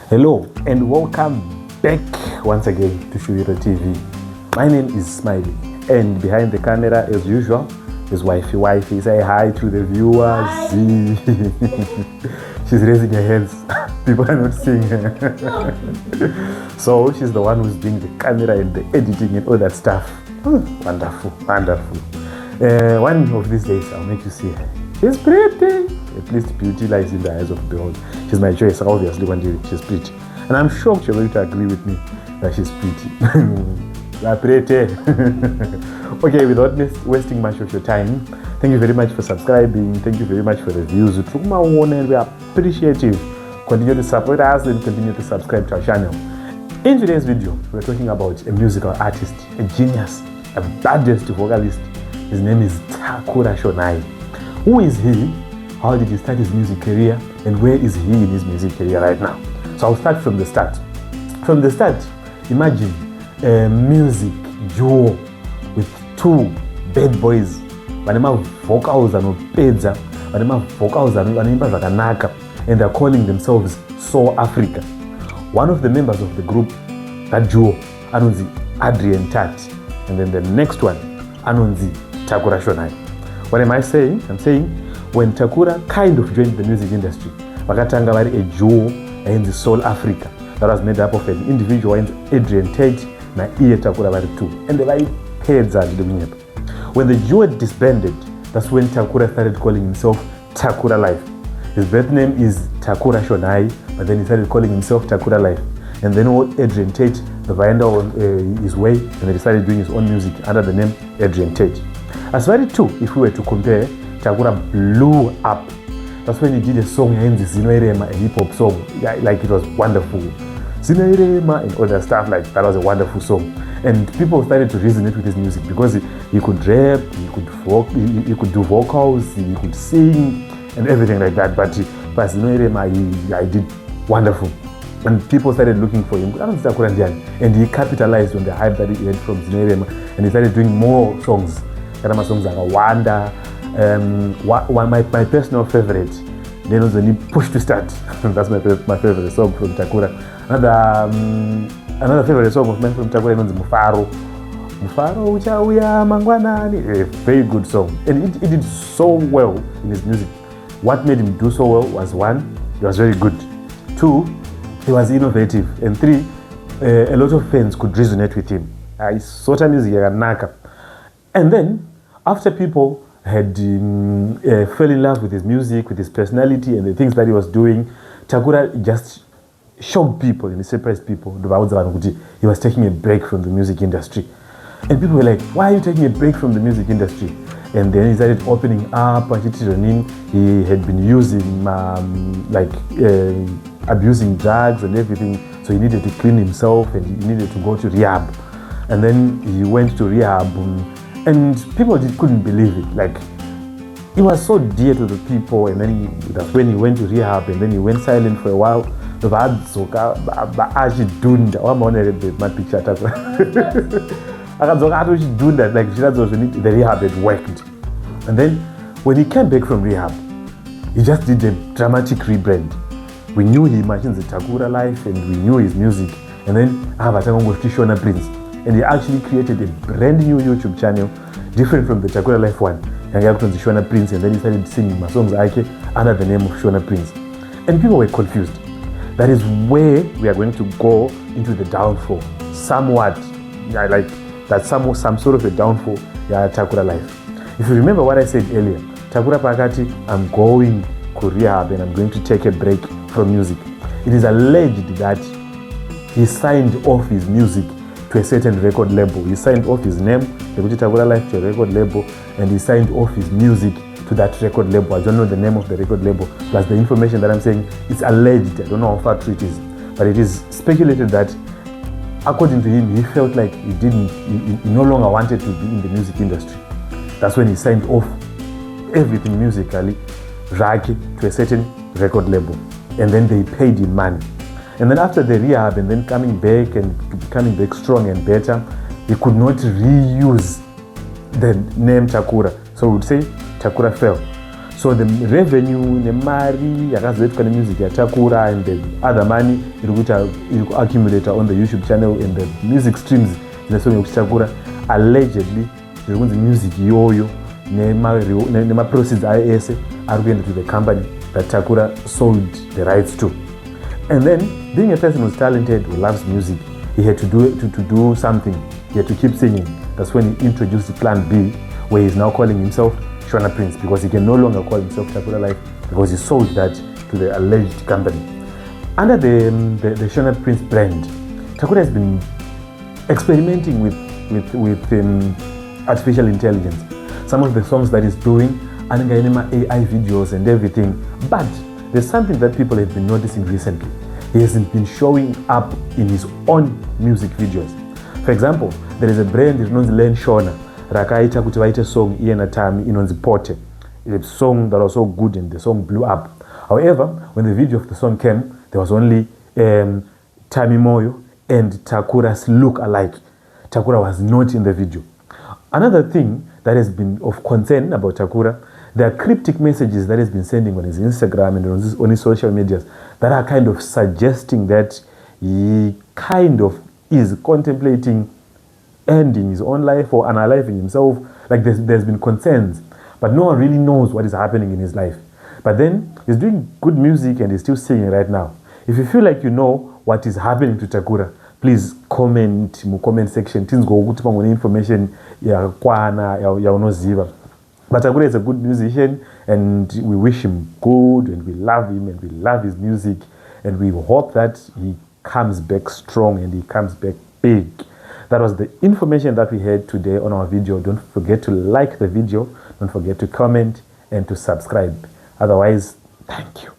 Hello and welcome back once again to Shuhiro TV. My name is Smiley and behind the camera as usual is wifey. Say hi to the viewers. Hi. She's raising her hands. People are not seeing her. So she's the one who's doing the camera and the editing and all that stuff. Wonderful. One of these days I'll make you see her. She's pretty. At least beauty lies in the eyes of the behold. She's my choice, obviously, when she's pretty. And I'm sure you're going to agree with me that she's pretty. Pretty. Okay, without wasting much of your time, thank you very much for subscribing. Thank you very much for the views. We are appreciative. Continue to support us and continue to subscribe to our channel. In today's video, we're talking about a musical artist, a genius, a baddest vocalist. His name is Takura Shona. Who is he? How did he start his music career? And where is he in his music career right now? So I'll start from the start. From the start, imagine a music duo with two bad boys. Vanema vocals anopedza, vanema vocals anoimba zvakanaka, and they're calling themselves Soul Africa. One of the members of the group, that duo, anonzi Adrian Tat, and then the next one, anonzi Takura Shona. What am I saying? I'm saying when Takura kind of joined the music industry, vakatanga vari a duo in the Soul Africa that was made up of an individual named Adrian Tate na iye Takura vari two, and they were heads at the minute. When the duo disbanded, that's when Takura started calling himself Takura Life. His birth name is Takura Shona, but then he started calling himself Takura Life. And then Adrian Tate, the vinder on his way, and then he started doing his own music under the name Adrian Tate. As very two, if we were to compare, Takura blew up. That's when he did a song in the Zino Irema, a hip-hop song. Yeah, like it was wonderful. Zino Irema and all that stuff, like that was a wonderful song. And people started to resonate with his music because he could rap, he could do vocals, he could sing and everything like that. But Zino Irema, he did wonderful. And people started looking for him. And he capitalized on the hype that he had from Zino Irema. And he started doing more songs. Karama songs like Wanda. My personal favorite, then was when he Push to Start. That's my favorite song from Takura. Another favorite song of mine from Takura is Mufaro Uchauya Mangwanani. A very good song, and it did so well in his music. What made him do so well was one, he was very good. Two, he was innovative, and three, a lot of fans could resonate with him. I saw music naka, and then after people had fell in love with his music, with his personality and the things that he was doing, Takura just shocked people and surprised people. He was taking a break from the music industry. And people were like, why are you taking a break from the music industry? And then he started opening up. He had been using, abusing drugs and everything. So he needed to clean himself and he needed to go to rehab. And then he went to rehab. And people couldn't believe it. Like, he was so dear to the people, and then that's when he went to rehab, and then he went silent for a while. My picture. Like, the rehab had worked. And then when he came back from rehab, he just did a dramatic rebrand. We knew he imagines the Takura life, and we knew his music. And then Shona Prince. And he actually created a brand new YouTube channel, different from the Takura Life one. And he got the Shona Prince, and then he started singing my songs under the name of Shona Prince. And people were confused. That is where we are going to go into the downfall. Somewhat, like that's some sort of a downfall, Takura Life. If you remember what I said earlier, Takura Pakati, I'm going to rehab and I'm going to take a break from music. It is alleged that he signed off his music to a certain record label. He signed off his name, Takura Life, to a record label, and he signed off his music to that record label. I don't know the name of the record label, plus the information that I'm saying is alleged. I don't know how far true it is, but it is speculated that, according to him, he felt like he no longer wanted to be in the music industry. That's when he signed off everything musically, to a certain record label, and then they paid him money. And then after the rehab and then coming back and becoming back strong and better, he could not reuse the name Takura. So we would say Takura fell. So the revenue nemari yakazoitwa nemusic yaTakura and the other money iri kuaccumulate on the YouTube channel and the music streams in song yekuti Takura allegedly zviri kunzi music iyoyo nemaproceeds ayo ese ari kuenda to the company that Takura sold the rights to. And then, being a person who's talented, who loves music, he had to do something. He had to keep singing. That's when he introduced Plan B, where he's now calling himself Shona Prince, because he can no longer call himself Takura Life because he sold that to the alleged company. Under the Shona Prince brand, Takura has been experimenting with artificial intelligence. Some of the songs that he's doing, AI videos and everything, but there's something that people have been noticing recently. He hasn't been showing up in his own music videos. For example, there is a brand inonzi Shona rakaita kuti vaite song iye naTami inonzi Pote. A song that was so good and the song blew up. However, when the video of the song came, there was only Tami Moyo and Takura's look alike. Takura was not in the video. Another thing that has been of concern about Takura, there are cryptic messages that he's been sending on his Instagram and on his social medias that are kind of suggesting that he kind of is contemplating ending his own life or unaliving himself. Like there's been concerns, but no one really knows what is happening in his life. But then he's doing good music and he's still singing right now. If you feel like you know what is happening to Takura, please comment in the comment section. Things go good information yaunoziva. But Takura is a good musician and we wish him good and we love him and we love his music and we hope that he comes back strong and he comes back big. That was the information that we had today on our video. Don't forget to like the video, don't forget to comment and to subscribe. Otherwise, thank you.